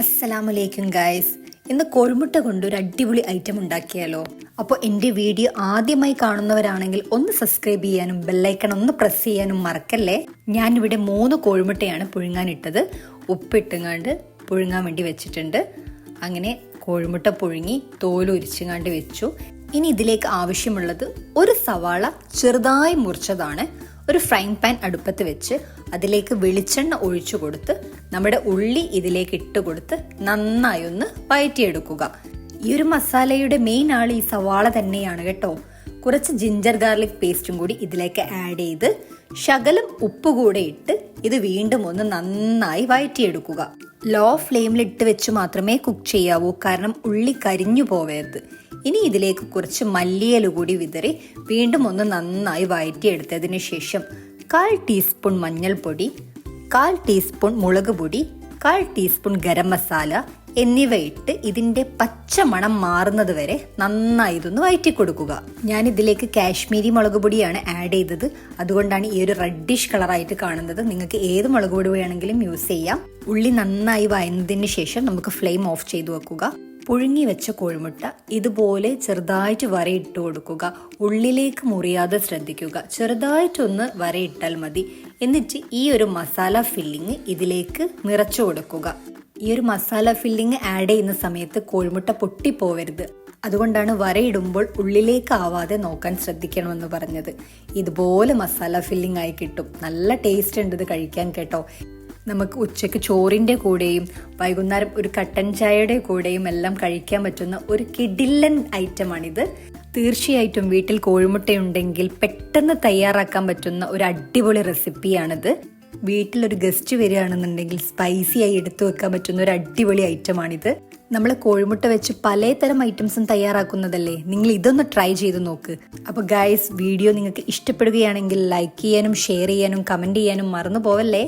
അസ്സലാമലൈക്കും ഗായ്സ്. ഇന്ന് കോഴിമുട്ട കൊണ്ടൊരു അടിപൊളി ഐറ്റം ഉണ്ടാക്കിയാലോ? അപ്പോൾ എൻ്റെ വീഡിയോ ആദ്യമായി കാണുന്നവരാണെങ്കിൽ ഒന്ന് സബ്സ്ക്രൈബ് ചെയ്യാനും ബെല്ലൈക്കൺ ഒന്ന് പ്രസ് ചെയ്യാനും മറക്കല്ലേ. ഞാനിവിടെ 3 കോഴിമുട്ടയാണ് പുഴുങ്ങാനിട്ടത്. ഉപ്പിട്ടുങ്ങാണ്ട് പുഴുങ്ങാൻ വേണ്ടി വെച്ചിട്ടുണ്ട്. അങ്ങനെ കോഴിമുട്ട പുഴുങ്ങി തോലുരിച്ചുങ്ങാണ്ട് വെച്ചു. ഇനി ഇതിലേക്ക് ആവശ്യമുള്ളത് ഒരു സവാള ചെറുതായി മുറിച്ചതാണ്. ഒരു ഫ്രൈങ് പാൻ അടുപ്പത്ത് വെച്ച് അതിലേക്ക് വെളിച്ചെണ്ണ ഒഴിച്ചു കൊടുത്ത് നമ്മുടെ ഉള്ളി ഇതിലേക്ക് ഇട്ട് കൊടുത്ത് നന്നായി ഒന്ന് വഴറ്റിയെടുക്കുക. ഈ ഒരു മസാലയുടെ മെയിൻ ആൾ ഈ സവാള തന്നെയാണ് കേട്ടോ. കുറച്ച് ജിഞ്ചർ ഗാർലിക് പേസ്റ്റും കൂടി ഇതിലേക്ക് ആഡ് ചെയ്ത് ശകലം ഉപ്പ് കൂടെ ഇട്ട് ഇത് വീണ്ടും ഒന്ന് നന്നായി വഴറ്റിയെടുക്കുക. ലോ ഫ്ലെയിമിൽ ഇട്ട് വെച്ച് മാത്രമേ കുക്ക് ചെയ്യാവൂ, കാരണം ഉള്ളി കരിഞ്ഞു പോവരുത്. ഇനി ഇതിലേക്ക് കുറച്ച് മല്ലിയില കൂടി വിതറി വീണ്ടും ഒന്ന് നന്നായി വഴറ്റിയെടുത്തതിന് ശേഷം 1/4 ടീസ്പൂൺ മഞ്ഞൾപ്പൊടി, 1/4 ടീസ്പൂൺ മുളക് പൊടി, 1/4 ടീസ്പൂൺ ഗരം മസാല എന്നിവ ഇട്ട് ഇതിന്റെ പച്ചമണം മാറുന്നത് വരെ നന്നായി ഇതൊന്ന് വഴറ്റി കൊടുക്കുക. ഞാൻ ഇതിലേക്ക് കാശ്മീരി മുളക് പൊടിയാണ് ആഡ് ചെയ്തത്, അതുകൊണ്ടാണ് ഈ ഒരു റെഡിഷ് കളറായിട്ട് കാണുന്നത്. നിങ്ങൾക്ക് ഏത് മുളക് പൊടി വേണമെങ്കിലും യൂസ് ചെയ്യാം. ഉള്ളി നന്നായി വഴന്നതിന് ശേഷം നമുക്ക് ഫ്ലെയിം ഓഫ് ചെയ്തു വെക്കുക. പുഴുങ്ങി വെച്ച കോഴിമുട്ട ഇതുപോലെ ചെറുതായിട്ട് വരയിട്ട് കൊടുക്കുക. ഉള്ളിലേക്ക് മുറിയാതെ ശ്രദ്ധിക്കുക. ചെറുതായിട്ടൊന്ന് വരയിട്ടാൽ മതി. എന്നിട്ട് ഈ ഒരു മസാല ഫില്ലിങ് ഇതിലേക്ക് നിറച്ചു കൊടുക്കുക. ഈ ഒരു മസാല ഫില്ലിങ് ആഡ് ചെയ്യുന്ന സമയത്ത് കോഴിമുട്ട പൊട്ടിപ്പോവരുത്. അതുകൊണ്ടാണ് വരയിടുമ്പോൾ ഉള്ളിലേക്ക് ആവാതെ നോക്കാൻ ശ്രദ്ധിക്കണമെന്ന് പറഞ്ഞത്. ഇതുപോലെ മസാല ഫില്ലിങ് ആയി കിട്ടും. നല്ല ടേസ്റ്റ് ഉണ്ട് ഇത് കഴിക്കാൻ കേട്ടോ. നമുക്ക് ഉച്ചയ്ക്ക് ചോറിൻ്റെ കൂടെയും വൈകുന്നേരം ഒരു കട്ടൻ ചായയുടെ കൂടെയും എല്ലാം കഴിക്കാൻ പറ്റുന്ന ഒരു കിടിലൻ ഐറ്റമാണിത്. തീർച്ചയായിട്ടും വീട്ടിൽ കോഴിമുട്ടയുണ്ടെങ്കിൽ പെട്ടെന്ന് തയ്യാറാക്കാൻ പറ്റുന്ന ഒരു അടിപൊളി റെസിപ്പിയാണിത്. വീട്ടിലൊരു ഗസ്റ്റ് വരികയാണെന്നുണ്ടെങ്കിൽ സ്പൈസി ആയി എടുത്തു വെക്കാൻ പറ്റുന്ന ഒരു അടിപൊളി ഐറ്റമാണിത്. നമ്മൾ കോഴിമുട്ട വെച്ച് പലതരം ഐറ്റംസും തയ്യാറാക്കുന്നതല്ലേ, നിങ്ങൾ ഇതൊന്ന് ട്രൈ ചെയ്ത് നോക്ക്. അപ്പോൾ ഗൈസ്, വീഡിയോ നിങ്ങൾക്ക് ഇഷ്ടപ്പെടുകയാണെങ്കിൽ ലൈക്ക് ചെയ്യാനും ഷെയർ ചെയ്യാനും കമൻറ്റ് ചെയ്യാനും മറന്നു പോവല്ലേ.